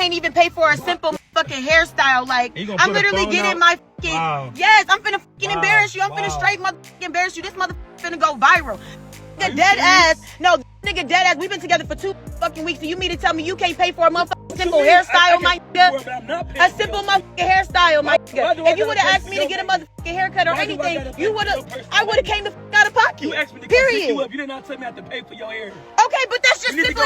can't even pay for a simple fucking hairstyle. Like, I'm literally getting my fucking, yes, I'm finna fucking embarrass you. I'm finna straight motherfucking embarrass you. This motherfucker finna go viral. Nigga dead ass. No, nigga dead ass. We've been together for 2 fucking weeks, and you mean to tell me you can't pay for a motherfucking simple hairstyle, my nigga? A simple motherfucking hairstyle, my nigga. If you would have asked me to get a motherfucking haircut or anything, I would have came the fuck out of pocket. You asked me to period. You up. You did not tell me I have to pay for your hair. Okay, but that's just simple.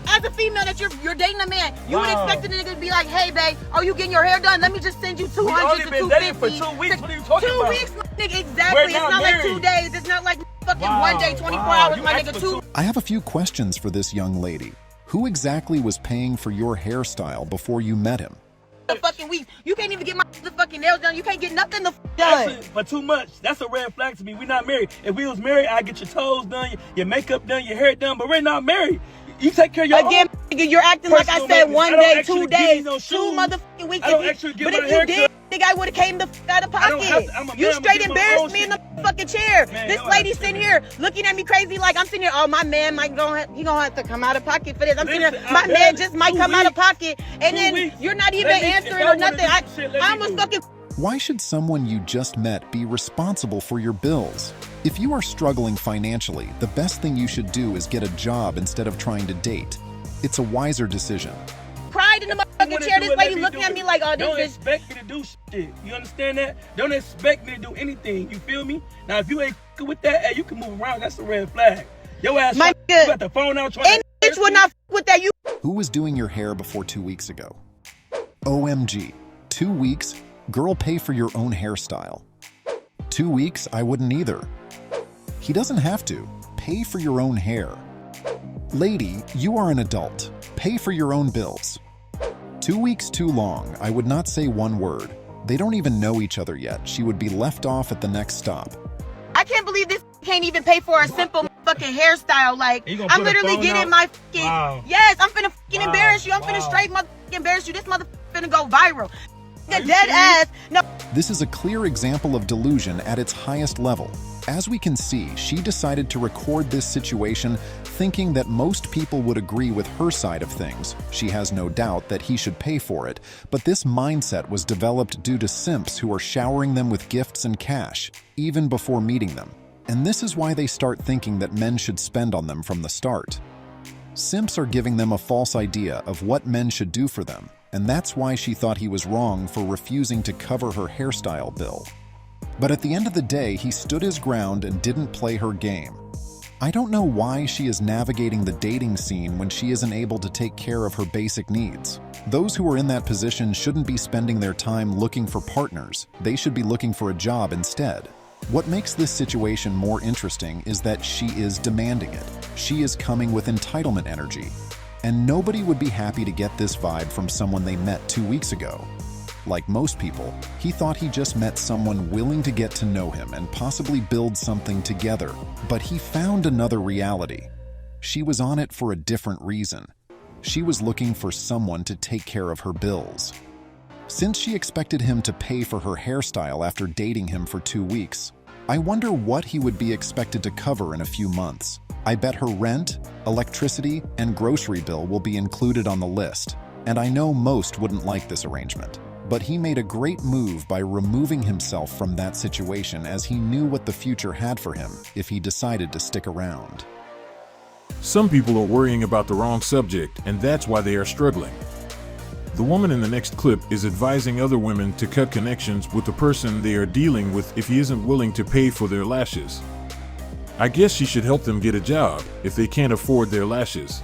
As a female that you're dating a man, you would expect a nigga to be like, hey, babe, are you getting your hair done? Let me just send you 200 to 250. For 2 weeks. What are you talking about? 2 weeks, my nigga. Exactly. It's not like 2 days. It's not like fucking 1 day, 24 hours, my nigga. 2. I have a few questions for this young lady. Who exactly was paying for your hairstyle before you met him? Fucking weeks. You can't even get my fucking nails done. You can't get nothing done. For too much. That's a red flag to me. We're not married. If we was married, I'd get your toes done, your makeup done, your hair done, but we're not married. You take care of your Again, nigga, you're acting like I said 1 day, 2 days, 2 motherfucking weeks. I don't actually get but my if you haircut. did, nigga, I would have came the fuck out of pocket. You straight embarrassed me in the fucking chair. Man, this lady sitting here looking at me crazy like I'm sitting here, oh, my man he gonna have to come out of pocket for this. I'm sitting here, my man just might come out of pocket. And then you're not even answering or nothing. I almost fucking... Why should someone you just met be responsible for your bills? If you are struggling financially, the best thing you should do is get a job instead of trying to date. It's a wiser decision. Cried in the motherfucking chair. This lady looking at me like, oh, this Don't bitch. expect me to do shit. You understand that? Don't expect me to do anything. You feel me? Now, if you ain't with that, hey, you can move around. That's a red flag. Your ass, My you got the phone out. And bitch would not with that. You. Who was doing your hair before 2 weeks ago? OMG. 2 weeks? Girl, pay for your own hairstyle. 2 weeks? I wouldn't either. He doesn't have to. Pay for your own hair. Lady, you are an adult. Pay for your own bills. 2 weeks too long. I would not say one word. They don't even know each other yet. She would be left off at the next stop. I can't believe this can't even pay for a simple fucking hairstyle. Like, I'm literally getting my fucking... Yes, I'm finna fucking embarrass you. I'm finna straight motherfucking embarrass you. This motherfucker finna go viral. Dead ass. No. This is a clear example of delusion at its highest level. As we can see, she decided to record this situation thinking that most people would agree with her side of things. She has no doubt that he should pay for it, but this mindset was developed due to simps who are showering them with gifts and cash, even before meeting them. And this is why they start thinking that men should spend on them from the start. Simps are giving them a false idea of what men should do for them, and that's why she thought he was wrong for refusing to cover her hairstyle bill. But at the end of the day, he stood his ground and didn't play her game. I don't know why she is navigating the dating scene when she isn't able to take care of her basic needs. Those who are in that position shouldn't be spending their time looking for partners. They should be looking for a job instead. What makes this situation more interesting is that she is demanding it. She is coming with entitlement energy. And nobody would be happy to get this vibe from someone they met 2 weeks ago. Like most people, he thought he just met someone willing to get to know him and possibly build something together. But he found another reality. She was on it for a different reason. She was looking for someone to take care of her bills. Since she expected him to pay for her hairstyle after dating him for 2 weeks, I wonder what he would be expected to cover in a few months. I bet her rent, electricity, and grocery bill will be included on the list, and I know most wouldn't like this arrangement. But he made a great move by removing himself from that situation, as he knew what the future had for him if he decided to stick around. Some people are worrying about the wrong subject, and that's why they are struggling. The woman in the next clip is advising other women to cut connections with the person they are dealing with if he isn't willing to pay for their lashes. I guess she should help them get a job if they can't afford their lashes.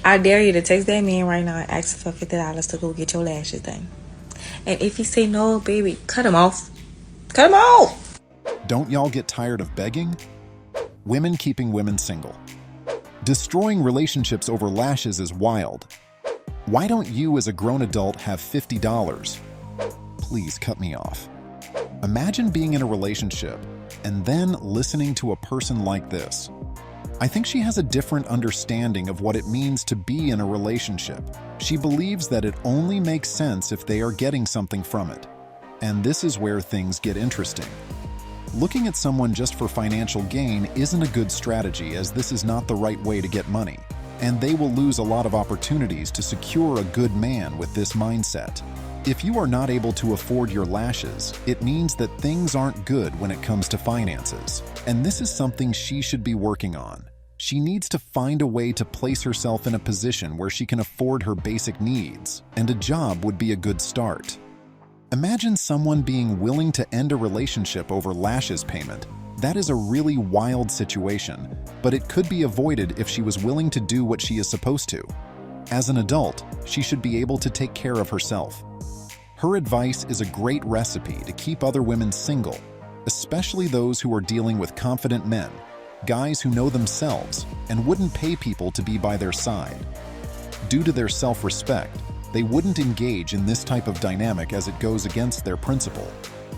I dare you to text that man right now and ask for $50 to go get your lashes done. And if he say no, baby, cut him off. Cut him off! Don't y'all get tired of begging? Women keeping women single. Destroying relationships over lashes is wild. Why don't you as a grown adult have $50? Please cut me off. Imagine being in a relationship and then listening to a person like this. I think she has a different understanding of what it means to be in a relationship. She believes that it only makes sense if they are getting something from it. And this is where things get interesting. Looking at someone just for financial gain isn't a good strategy, as this is not the right way to get money. and they will lose a lot of opportunities to secure a good man with this mindset. If you are not able to afford your lashes, it means that things aren't good when it comes to finances, and this is something she should be working on. She needs to find a way to place herself in a position where she can afford her basic needs, and a job would be a good start. Imagine someone being willing to end a relationship over lashes payment. That is a really wild situation, but it could be avoided if she was willing to do what she is supposed to. As an adult, she should be able to take care of herself. Her advice is a great recipe to keep other women single, especially those who are dealing with confident men, guys who know themselves and wouldn't pay people to be by their side. Due to their self-respect, they wouldn't engage in this type of dynamic as it goes against their principle.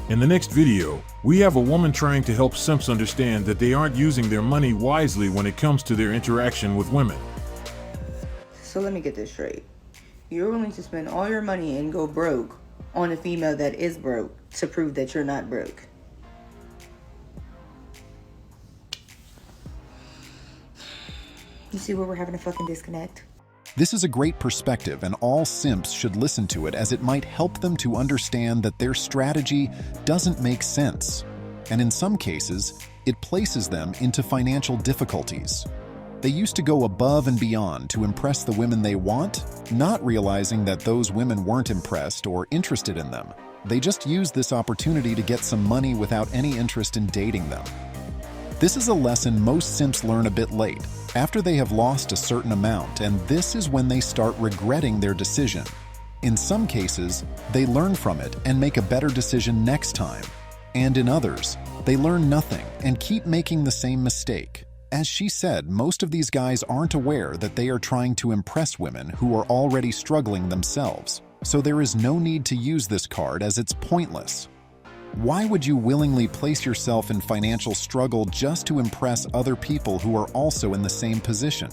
In the next video, we have a woman trying to help simps understand that they aren't using their money wisely when it comes to their interaction with women. So let me get this straight. You're willing to spend all your money and go broke on a female that is broke to prove that you're not broke. You see where we're having a fucking disconnect? This is a great perspective, and all simps should listen to it as it might help them to understand that their strategy doesn't make sense. And in some cases, it places them into financial difficulties. They used to go above and beyond to impress the women they want, not realizing that those women weren't impressed or interested in them. They just used this opportunity to get some money without any interest in dating them. This is a lesson most simps learn a bit late, after they have lost a certain amount, and this is when they start regretting their decision. In some cases, they learn from it and make a better decision next time. And in others, they learn nothing and keep making the same mistake. As she said, most of these guys aren't aware that they are trying to impress women who are already struggling themselves, so there is no need to use this card as it's pointless. Why would you willingly place yourself in financial struggle just to impress other people who are also in the same position?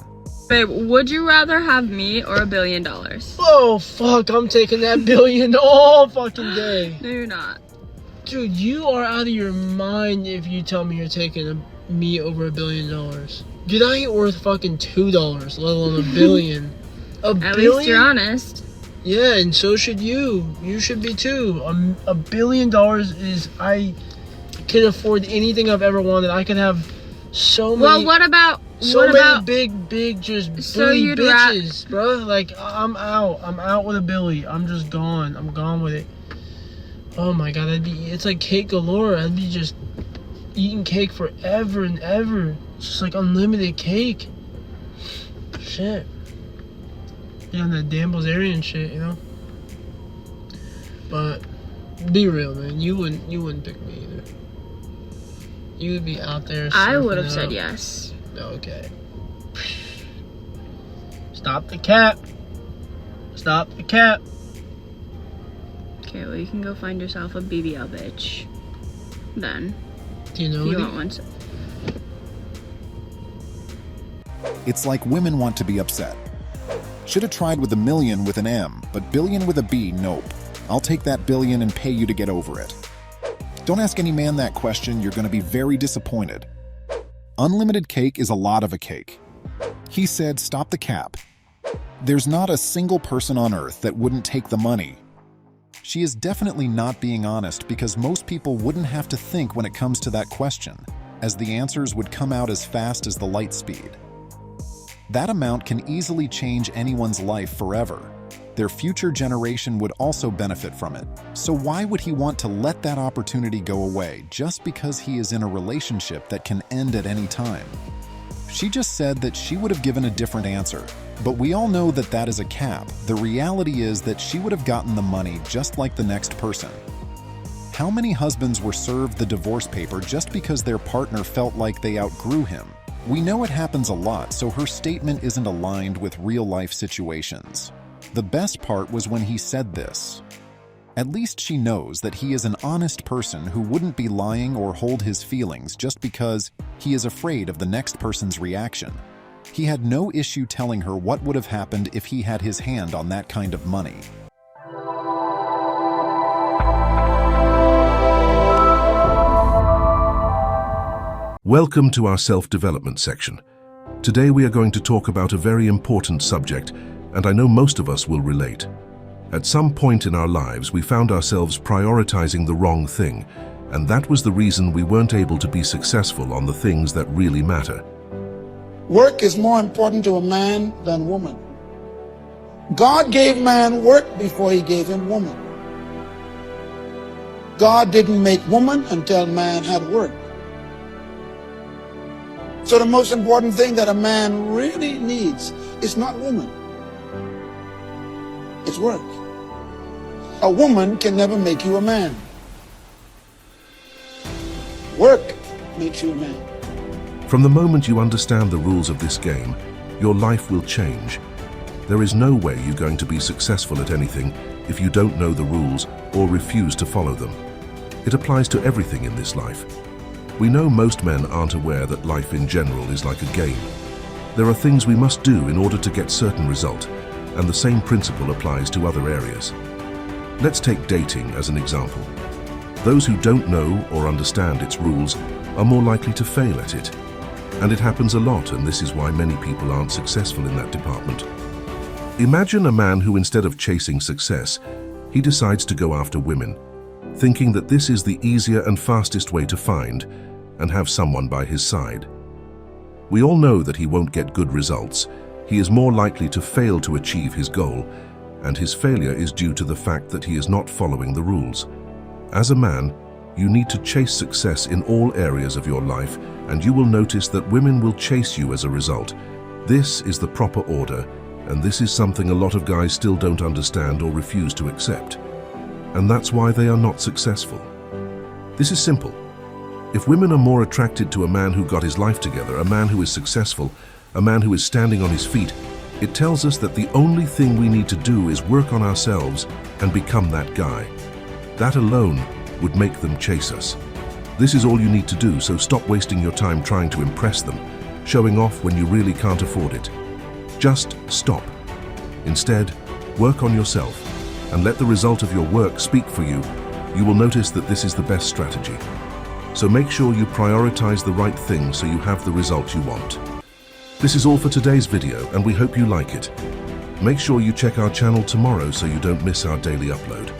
Babe, would you rather have me or $1 billion? Oh, fuck, I'm taking that billion all fucking day. No, you're not. Dude, you are out of your mind if you tell me you're taking me over $1 billion. Dude, I ain't worth fucking $2, let alone $1 billion. At least you're honest. Yeah, and so should you. You should be too. $1 billion is, I can afford anything I've ever wanted. I could have so many. Well, what about big, just bully bitches, bro. Like, I'm out with a Billy. I'm just gone. I'm gone with it. Oh my god, it's like cake galore. I'd be just eating cake forever and ever. It's just like unlimited cake. Shit. Yeah, and that Dan Bilzerian shit, you know. But be real, man. You wouldn't pick me either. You would be out there. I would have said yes. Okay. Stop the cap. Stop the cap. Okay, well, you can go find yourself a BBL bitch. Then. Do you know if you want one? It's like women want to be upset. Should have tried with $1 million with an M, but billion with a B, nope. I'll take that billion and pay you to get over it. Don't ask any man that question, you're going to be very disappointed. Unlimited cake is a lot of a cake. He said, stop the cap. There's not a single person on earth that wouldn't take the money. She is definitely not being honest because most people wouldn't have to think when it comes to that question, as the answers would come out as fast as the light speed. That amount can easily change anyone's life forever. Their future generation would also benefit from it. So why would he want to let that opportunity go away just because he is in a relationship that can end at any time? She just said that she would have given a different answer, but we all know that that is a cap. The reality is that she would have gotten the money just like the next person. How many husbands were served the divorce paper just because their partner felt like they outgrew him? We know it happens a lot, so her statement isn't aligned with real-life situations. The best part was when he said this. At least she knows that he is an honest person who wouldn't be lying or hold his feelings just because he is afraid of the next person's reaction. He had no issue telling her what would have happened if he had his hand on that kind of money. Welcome to our self-development section. Today we are going to talk about a very important subject, and I know most of us will relate. At some point in our lives, we found ourselves prioritizing the wrong thing, and that was the reason we weren't able to be successful on the things that really matter. Work is more important to a man than woman. God gave man work before he gave him woman. God didn't make woman until man had work. So the most important thing that a man really needs is not woman. It's work. A woman can never make you a man. Work makes you a man. From the moment you understand the rules of this game, your life will change. There is no way you're going to be successful at anything if you don't know the rules or refuse to follow them. It applies to everything in this life. We know most men aren't aware that life in general is like a game. There are things we must do in order to get certain result, and the same principle applies to other areas. Let's take dating as an example. Those who don't know or understand its rules are more likely to fail at it. And it happens a lot, and this is why many people aren't successful in that department. Imagine a man who, instead of chasing success, he decides to go after women, thinking that this is the easier and fastest way to find and have someone by his side. We all know that he won't get good results. He is more likely to fail to achieve his goal, and his failure is due to the fact that he is not following the rules. As a man, you need to chase success in all areas of your life, and you will notice that women will chase you as a result. This is the proper order, and this is something a lot of guys still don't understand or refuse to accept. And that's why they are not successful. This is simple. If women are more attracted to a man who got his life together, a man who is successful, a man who is standing on his feet, it tells us that the only thing we need to do is work on ourselves and become that guy. That alone would make them chase us. This is all you need to do, so stop wasting your time trying to impress them, showing off when you really can't afford it. Just stop. Instead, work on yourself and let the result of your work speak for you. You will notice that this is the best strategy. So make sure you prioritize the right thing so you have the result you want. This is all for today's video, and we hope you like it. Make sure you check our channel tomorrow so you don't miss our daily upload.